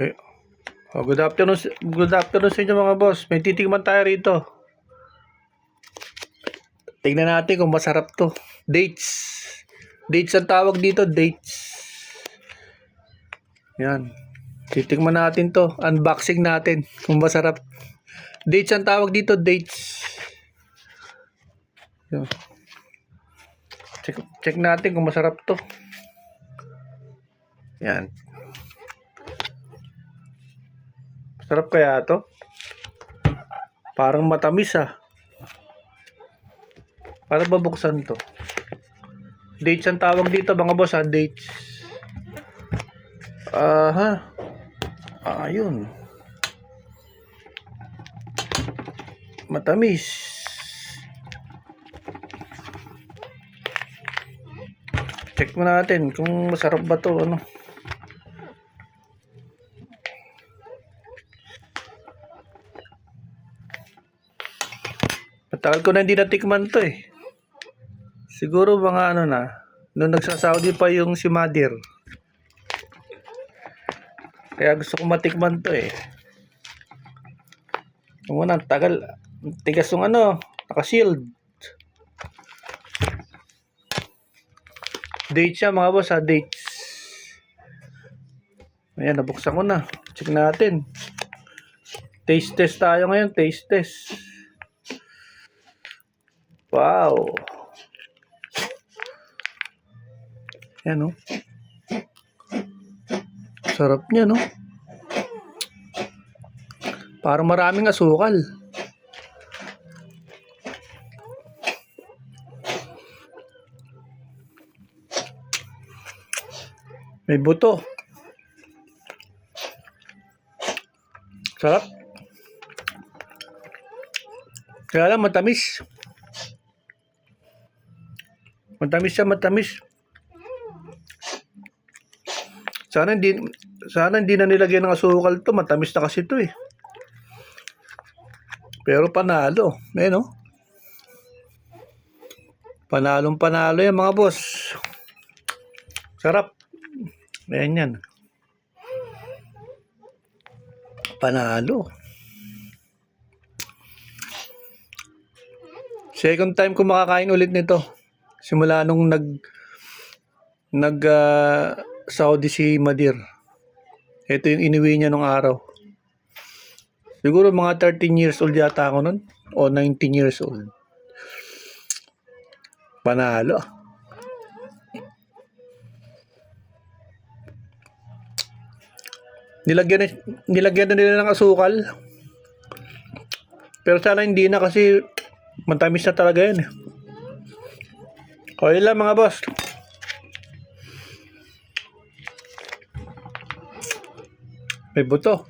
Ay, good afternoon sa inyo mga boss. May titikman tayo rito. Tingnan natin kung masarap to. Dates. Dates ang tawag dito, dates. Yan. Titikman natin to. Unboxing natin kung masarap. Dates ang tawag dito, dates. Yan. Check natin kung masarap to. Yan. Sarap kaya to? Parang matamis ah. Para babuksan to. Dates ang tawag dito mga boss ha, dates. Aha. Ayun. Matamis. Check mo natin kung masarap ba to ano. Matagal ko na hindi natikman to eh. Siguro mga ano na, nung nagsa-Saudi pa yung si Madir. Kaya gusto ko matikman to eh. Yung una, tagal, tigas yung ano, naka-shield. Date siya mga boss ha, dates. Ayan, nabuksan ko na. Check natin. Taste test tayo ngayon, taste test. Wow. Yan oh. Sarap niya no. Parang maraming asukal. May buto. Sarap. Kaya lang matamis. Matamis siya, matamis. Sana hindi na nilagyan ng asukal to. Matamis na kasi to eh. Pero panalo. Ayan no. Panalong panalo yan mga boss. Sarap. Ayan yan. Panalo. Second time ko makakain ulit nito. Simula nung Saudi si Madir. Ito yung inuwi niya nung araw. Siguro mga 13 years old yata ako nun. O 19 years old. Panalo. Nilagyan na nila ng asukal. Pero sana hindi na kasi matamis na talaga yan. Okay lang mga boss. May buto.